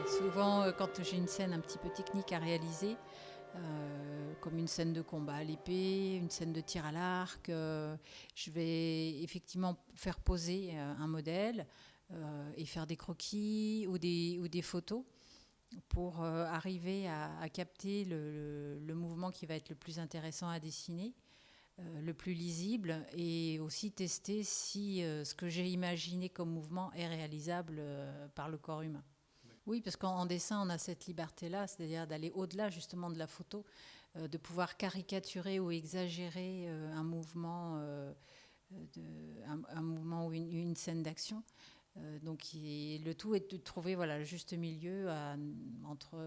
Souvent, quand j'ai une scène un petit peu technique à réaliser, comme une scène de combat à l'épée, une scène de tir à l'arc, je vais effectivement faire poser un modèle et faire des croquis ou des photos pour arriver à capter le mouvement qui va être le plus intéressant à dessiner, le plus lisible, et aussi tester si ce que j'ai imaginé comme mouvement est réalisable par le corps humain. Oui, parce qu'en dessin, on a cette liberté-là, c'est-à-dire d'aller au-delà justement de la photo, de pouvoir caricaturer ou exagérer un mouvement ou une scène d'action. Le tout est de trouver voilà, le juste milieu entre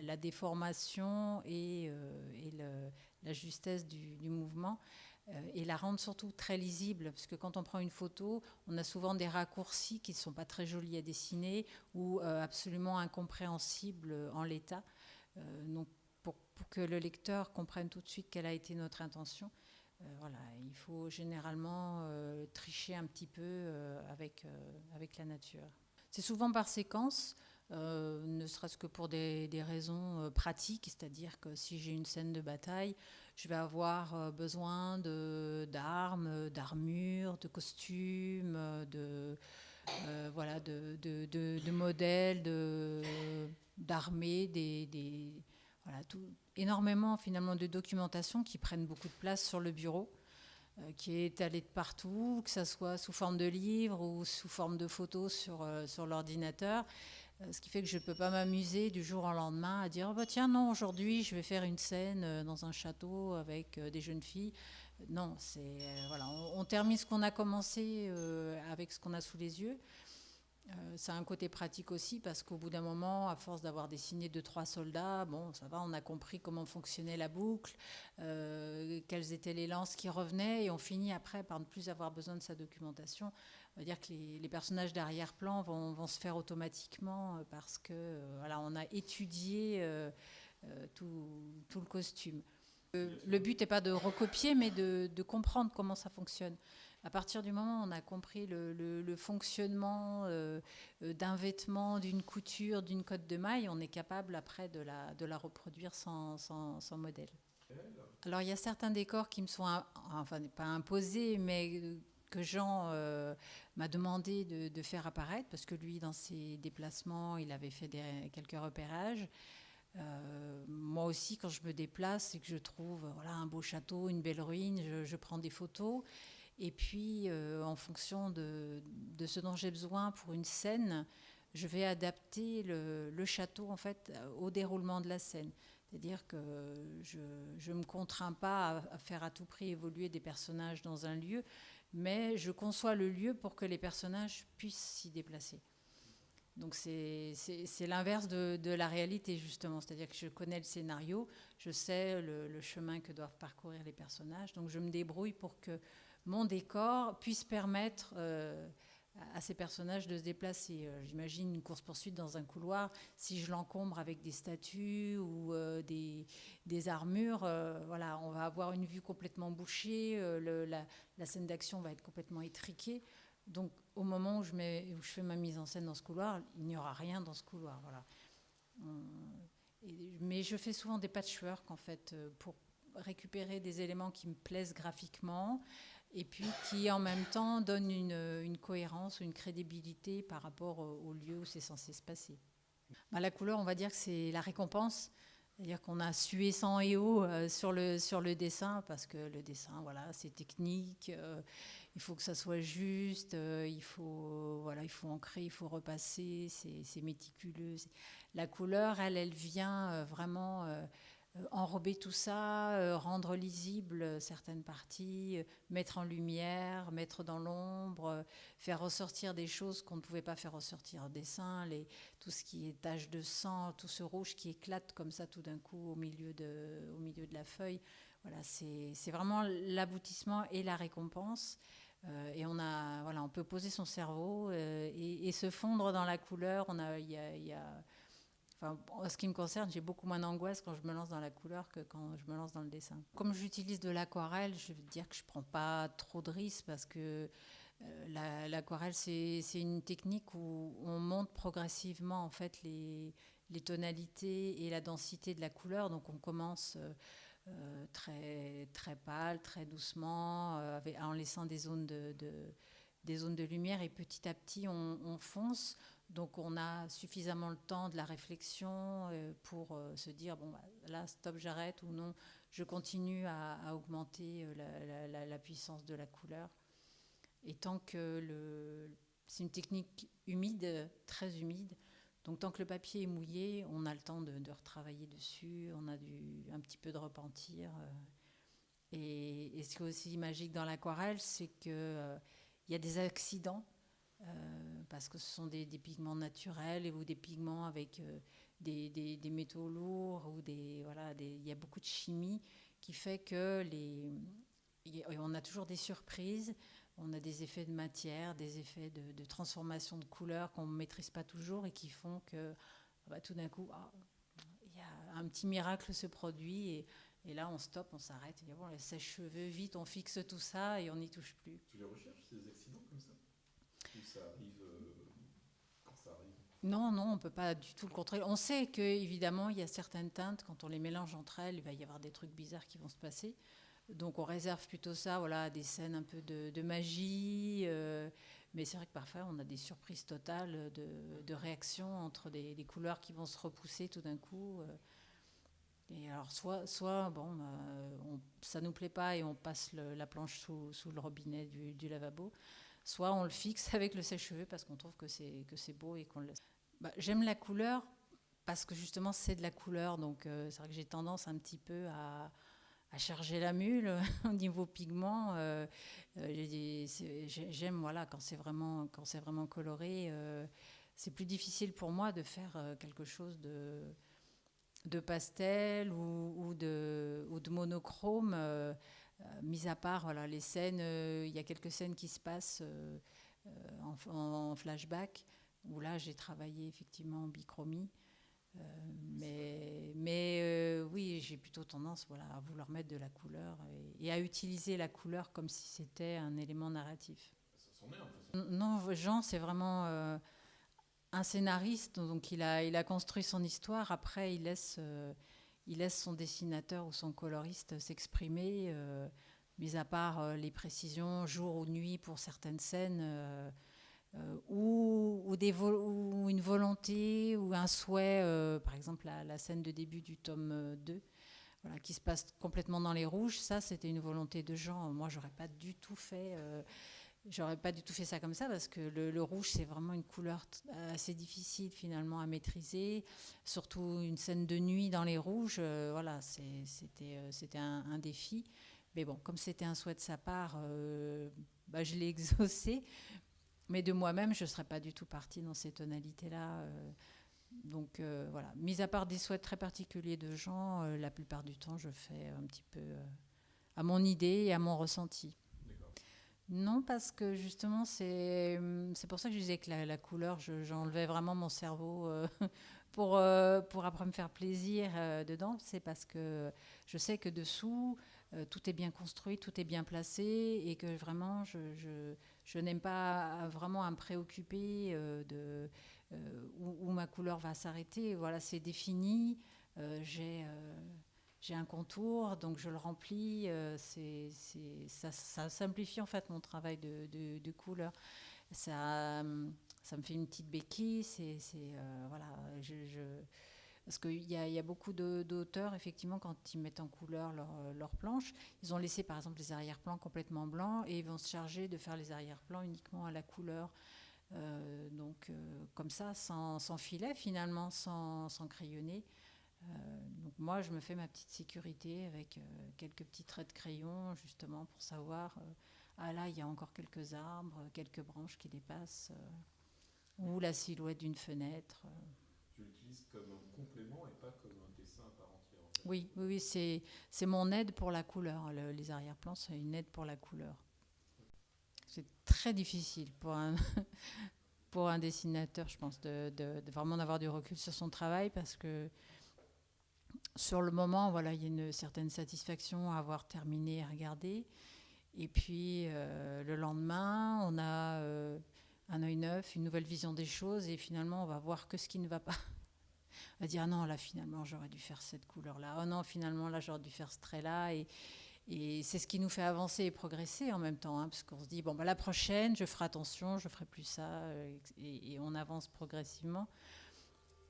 la déformation et la justesse du mouvement, et la rendre surtout très lisible, parce que quand on prend une photo, on a souvent des raccourcis qui ne sont pas très jolis à dessiner ou absolument incompréhensibles en l'état. Donc pour que le lecteur comprenne tout de suite quelle a été notre intention, voilà, il faut généralement tricher un petit peu avec la nature. C'est souvent par séquence, ne serait-ce que pour des raisons pratiques, c'est-à-dire que si j'ai une scène de bataille, je vais avoir besoin d'armes, d'armures, de costumes, voilà, de modèles, d'armées, voilà, énormément finalement de documentation qui prennent beaucoup de place sur le bureau, qui est étalée de partout, que ce soit sous forme de livres ou sous forme de photos sur l'ordinateur. Ce qui fait que je ne peux pas m'amuser du jour au lendemain à dire oh bah tiens non, aujourd'hui je vais faire une scène dans un château avec des jeunes filles. Non, voilà, on termine ce qu'on a commencé avec ce qu'on a sous les yeux. Ça a un côté pratique aussi parce qu'au bout d'un moment, à force d'avoir dessiné 2-3 soldats, bon, ça va, on a compris comment fonctionnait la boucle, quelles étaient les lances qui revenaient, et on finit après par ne plus avoir besoin de sa documentation. On va dire que les personnages d'arrière-plan vont se faire automatiquement parce que voilà, on a étudié tout le costume. Le but n'est pas de recopier, mais de comprendre comment ça fonctionne. À partir du moment où on a compris le fonctionnement d'un vêtement, d'une couture, d'une cotte de maille, on est capable après de la reproduire sans modèle. Alors il y a certains décors qui me sont, enfin pas imposés, mais que Jean m'a demandé de faire apparaître, parce que lui, dans ses déplacements, il avait fait quelques repérages. Moi aussi, quand je me déplace et que je trouve voilà, un beau château, une belle ruine, je prends des photos. Et puis, en fonction de ce dont j'ai besoin pour une scène, je vais adapter le château en fait au déroulement de la scène. C'est-à-dire que je ne me contrains pas à faire à tout prix évoluer des personnages dans un lieu, mais je conçois le lieu pour que les personnages puissent s'y déplacer. Donc c'est l'inverse de la réalité justement, c'est-à-dire que je connais le scénario, je sais le chemin que doivent parcourir les personnages, donc je me débrouille pour que mon décor puisse permettre à ces personnages de se déplacer. J'imagine une course-poursuite dans un couloir, si je l'encombre avec des statues ou des armures, voilà, on va avoir une vue complètement bouchée, la scène d'action va être complètement étriquée. Donc, au moment où je fais ma mise en scène dans ce couloir, il n'y aura rien dans ce couloir. Voilà. Mais je fais souvent des patchwork, en fait, pour récupérer des éléments qui me plaisent graphiquement et puis qui, en même temps, donnent une cohérence ou une crédibilité par rapport au lieu où c'est censé se passer. Ben, la couleur, on va dire que c'est la récompense. C'est-à-dire qu'on a sué sang et eau sur le dessin, parce que le dessin, voilà, c'est technique, il faut que ça soit juste, voilà, il faut ancrer, il faut repasser, c'est méticuleux. La couleur, elle vient vraiment enrober tout ça, rendre lisible certaines parties, mettre en lumière, mettre dans l'ombre, faire ressortir des choses qu'on ne pouvait pas faire ressortir au dessin, tout ce qui est taches de sang, tout ce rouge qui éclate comme ça tout d'un coup au milieu de la feuille. Voilà, c'est vraiment l'aboutissement et la récompense. Et voilà, on peut poser son cerveau et se fondre dans la couleur. Enfin, en ce qui me concerne, j'ai beaucoup moins d'angoisse quand je me lance dans la couleur que quand je me lance dans le dessin. Comme j'utilise de l'aquarelle, je veux dire que je ne prends pas trop de risques parce que L'aquarelle, c'est une technique où on monte progressivement en fait les tonalités et la densité de la couleur. Donc on commence très, très pâle, très doucement, en laissant des zones de lumière et petit à petit on fonce. Donc on a suffisamment le temps de la réflexion pour se dire, bon, bah, là, stop, j'arrête, ou non, je continue à augmenter la puissance de la couleur. Et tant que c'est une technique humide, très humide, donc tant que le papier est mouillé, on a le temps de retravailler dessus, on a un petit peu de repentir. Et ce qui est aussi magique dans l'aquarelle, c'est qu'il y a des accidents, parce que ce sont des pigments naturels ou des pigments avec des métaux lourds, ou voilà, il y a beaucoup de chimie qui fait que on a toujours des surprises. On a des effets de matière, des effets de transformation de couleurs qu'on ne maîtrise pas toujours et qui font que tout d'un coup, y a un petit miracle se produit et là on stoppe, on s'arrête. Et bon, les sèche-cheveux, vite, on fixe tout ça et on n'y touche plus. Tu les recherches, ces accidents comme ça? Ou ça arrive quand ça arrive? Non, non, on ne peut pas du tout le contrôler. On sait qu'évidemment, il y a certaines teintes, quand on les mélange entre elles, il va y avoir des trucs bizarres qui vont se passer. Donc on réserve plutôt ça, voilà, à des scènes un peu de magie. Mais c'est vrai que parfois on a des surprises totales de réactions entre des couleurs qui vont se repousser tout d'un coup. Et alors soit bon, ça nous plaît pas et on passe la planche sous le robinet du lavabo, soit on le fixe avec le sèche-cheveux parce qu'on trouve que c'est beau et qu'on le laisse. J'aime la couleur parce que justement c'est de la couleur, donc c'est vrai que j'ai tendance un petit peu à charger la mule au niveau pigment. J'aime, voilà, quand c'est vraiment coloré. C'est plus difficile pour moi de faire quelque chose de pastel ou de monochrome. Mis à part, voilà, les scènes, il y a quelques scènes qui se passent en flashback, où là j'ai travaillé effectivement en bichromie. Mais oui, j'ai plutôt tendance, voilà, à vouloir mettre de la couleur et à utiliser la couleur comme si c'était un élément narratif. Ça s'en est un peu ça. Non, Jean, c'est vraiment un scénariste, donc il a construit son histoire. Après, il laisse son dessinateur ou son coloriste s'exprimer, mis à part les précisions jour ou nuit pour certaines scènes. Ou une volonté ou un souhait, par exemple la scène de début du tome 2, voilà, qui se passe complètement dans les rouges, ça c'était une volonté de Jean. Moi j'aurais pas du tout fait ça comme ça, parce que le rouge c'est vraiment une couleur assez difficile finalement à maîtriser, surtout une scène de nuit dans les rouges, voilà, c'était un défi. Mais bon, comme c'était un souhait de sa part, je l'ai exaucé. Mais de moi-même, je ne serais pas du tout partie dans ces tonalités-là. Donc voilà, mis à part des souhaits très particuliers de gens, la plupart du temps, je fais un petit peu à mon idée et à mon ressenti. D'accord. Non, parce que justement, c'est pour ça que je disais que la couleur, j'enlevais vraiment mon cerveau pour après me faire plaisir dedans. C'est parce que je sais que dessous, tout est bien construit, tout est bien placé, et que vraiment, je n'aime pas vraiment à me préoccuper où ma couleur va s'arrêter. Voilà, c'est défini. J'ai un contour, donc je le remplis. Ça simplifie en fait mon travail de couleur. Ça me fait une petite béquille. Voilà, parce qu'il y a beaucoup d'auteurs, effectivement, quand ils mettent en couleur leur planche, ils ont laissé par exemple les arrière-plans complètement blancs et ils vont se charger de faire les arrière-plans uniquement à la couleur. Donc comme ça, sans filet finalement, sans crayonner. Donc moi, je me fais ma petite sécurité avec quelques petits traits de crayon, justement pour savoir, ah là, il y a encore quelques arbres, quelques branches qui dépassent, ou la silhouette d'une fenêtre. Tu l'utilises comme un complément et pas comme un dessin à part entière en fait. Oui, oui, oui, c'est mon aide pour la couleur. Les arrière-plans, c'est une aide pour la couleur. C'est très difficile pour un dessinateur, je pense, de vraiment d'avoir du recul sur son travail, parce que sur le moment, voilà, il y a une certaine satisfaction à avoir terminé et regardé. Et puis le lendemain, on a un œil neuf, une nouvelle vision des choses, et finalement, on va voir que ce qui ne va pas. On va dire, ah non, là, finalement, j'aurais dû faire cette couleur-là. Oh non, finalement, là, j'aurais dû faire ce trait-là. Et c'est ce qui nous fait avancer et progresser en même temps, hein, parce qu'on se dit, bon, bah, la prochaine, je ferai attention, je ferai plus ça, et on avance progressivement.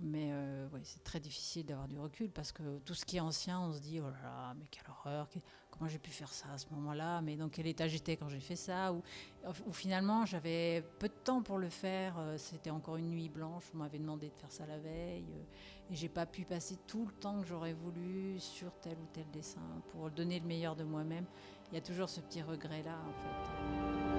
Mais ouais, c'est très difficile d'avoir du recul parce que tout ce qui est ancien, on se dit, oh là là, mais quelle horreur, comment j'ai pu faire ça à ce moment-là, mais dans quel état j'étais quand j'ai fait ça, ou finalement j'avais peu de temps pour le faire, c'était encore une nuit blanche, on m'avait demandé de faire ça la veille, et j'ai pas pu passer tout le temps que j'aurais voulu sur tel ou tel dessin pour donner le meilleur de moi-même. Il y a toujours ce petit regret-là en fait.